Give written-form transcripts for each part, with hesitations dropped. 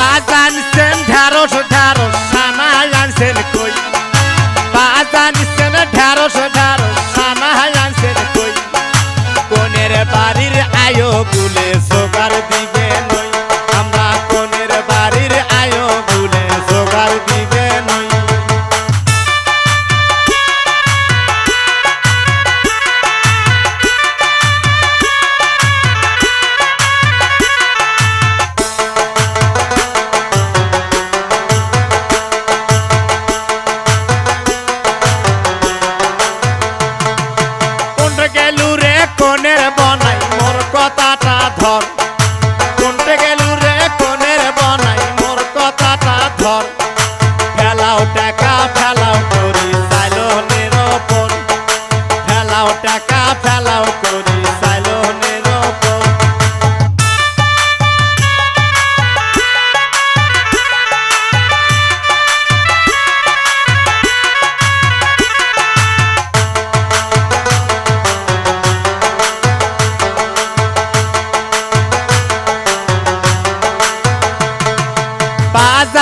আনছেন ঢেঁড়স ঢেঁড়স সানা আনছেন কই আনছেন ঢেঁড়স ঢেঁড়স সানা আনছেন কই কোনের বাড়ির আয়ো গুলে জোগাড় দিবে নই আমরা কোনের বাড়ির আয়ো গুলে জোগাড় দিবে নই কোনের বনাই মোর কথাটা ধর কোনতে গেলু রে কোনের বনাই মোর কথাটা ধর ফেলাও টাকা ফেলাও করি সাইলনের ওপর ফেলাও টাকা ফেলাও করি সাইলনের ওপর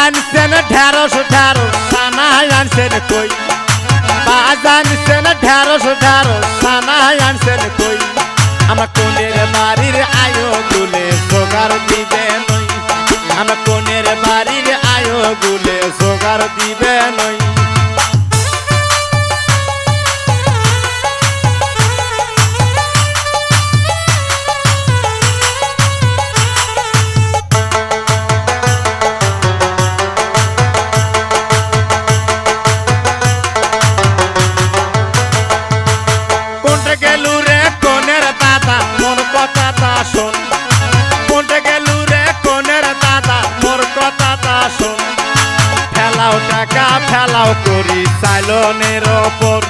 আনছেন ঢেঁড়স ঢেঁড়স সানা আনছেন কই আনছেন ঢেঁড়স ঢেঁড়স সানা আনছেন কই আমার কোনের বাড়ির আয়ো গুলে জোগাড় দিবে নই আমার কোনের বাড়ির আয়ো গুলে জোগাড় দিবে নই কথাটা শোন কোনটা গেলু রে কোনের দাদা মোর কথাটা শোন ফেলাও টাকা ফেলাও করি সাইলনের ওপর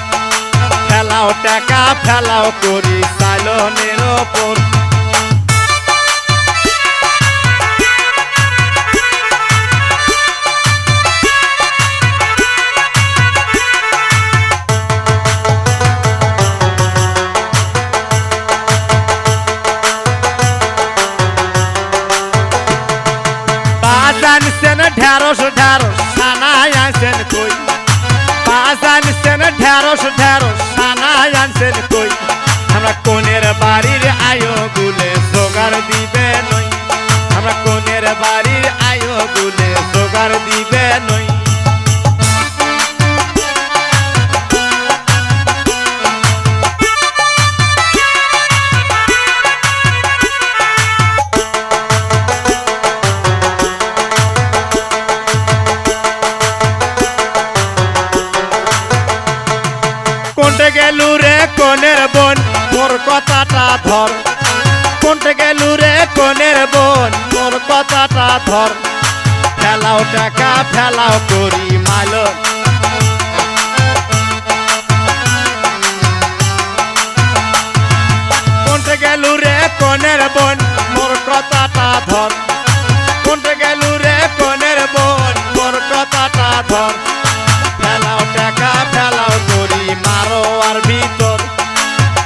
ফেলাও টাকা ফেলাও করি সাইলনের ওপর আনছেন ঢেঁড়স ঢেঁড়স সানা আনছেন কই আনছেন ঢেঁড়স ঢেঁড়স সানা আনছেন কই আমরা কোনের বাড়ির আয়ো গুলে জোগাড় দিবে নই আমরা কোনের বাড়ির আয়ো গুলে জোগাড় দিবে নই কোনটা গেলু রে কোনের বোন মোর কথাটা ধর কোনটা গেলু রে কোনের বোন মোর কথাটা ধর ফেলাও টাকা ফেলাও করি মালো কোনটা গেলু রে কোনের বোন মোর কথাটা ধর কোনটা গেলু রে কোনের বোন মোর কথাটা ধর ফেলাও টাকা ফেলাও করি মারো আর ভিতর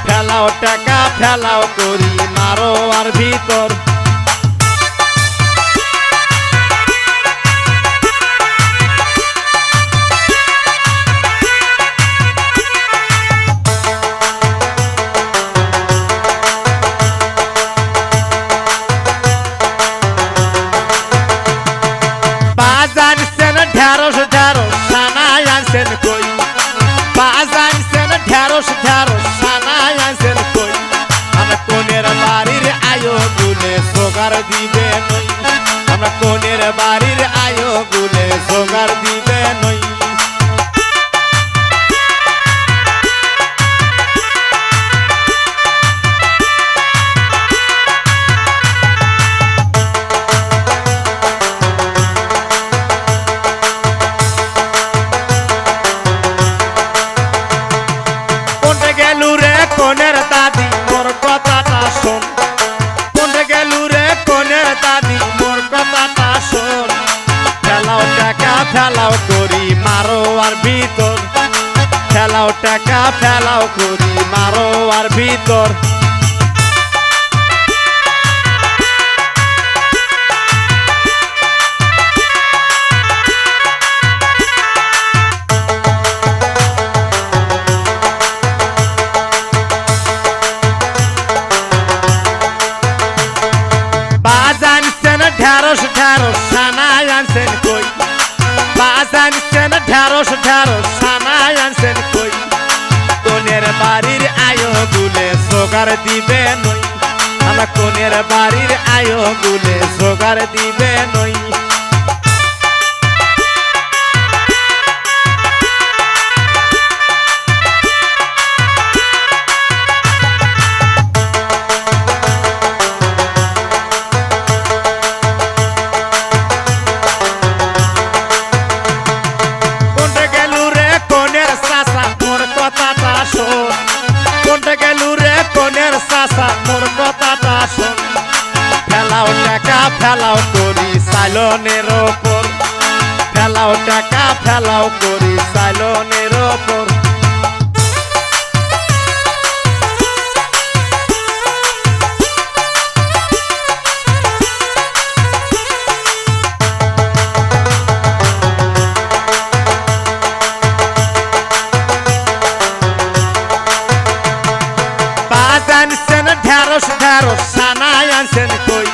ফেলাও টাকা ফেলাও করি মারো আর ভিতর আনছেন ঢেঁড়স ঢেঁড়স সানা আনছেন কই আনছেন ঢেঁড়স ঢেঁড়স সানা আনছেন কই আমরা কোনের বাড়ির আয়ো গুলে জোগাড় দিবে নই আমরা কোনের বাড়ির আয়ো গুলে জোগাড় দিবে নই কোনের দাদি মোর কথাটা শোন কোনটা গেলু রে কোনের দাদি মোর কথাটা শোন ফেলাও টাকা ফেলাও করি মারো আর ভিতর ফেলাও টাকা ফেলাও করি মারো আর ভিতর ঢেঁড়স সানায় আনছেন কই বাজানছেন ঢেঁড়স ঢেঁড়স সানায় আনছেন কই কোনের বাড়ির আয়ো গুলে জোগাড় দিবে নই আমার কোনের বাড়ির আয়ো গুলে জোগাড় দিবে নই কোনটা গেল রে কোনের চাষা মোর কথাটা শোন ফেলাও টাকা ফেলাও করি সাইলনের ওপর ফেলাও টাকা ফেলাও করি সাইলনের ওপর ঢেঁড়স ঢেঁড়স সানায় আনছেন কই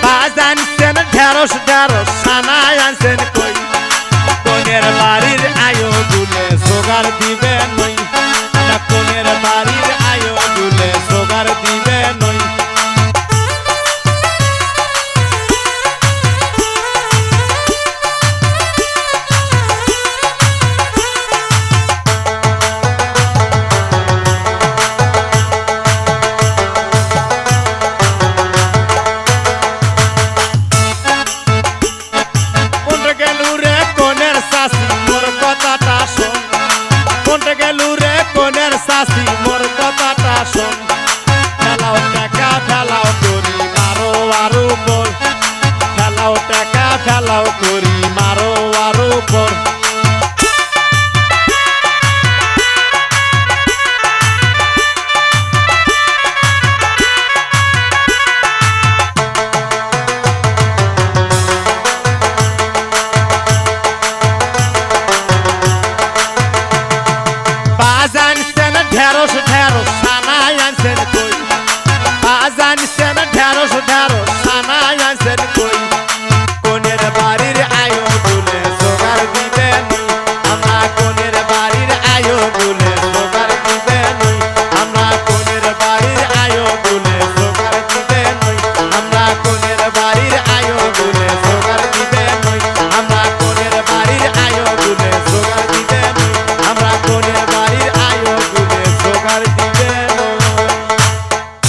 বাজানছেন ঢেঁড়স ঢেঁড়স সানায় আনছেন কই কোনের বাড়ির আয়ো গুলে জোগাড় দিবে নই কোনের বাড়ির আয়ো গুলে জোগাড় দিবে নই চাষি মোর কথাটা শোন ফেলাও টাকা ফেলাও করি মারো আরো বল ফেলাও টাকা ফেলাও করি মারো আরো বল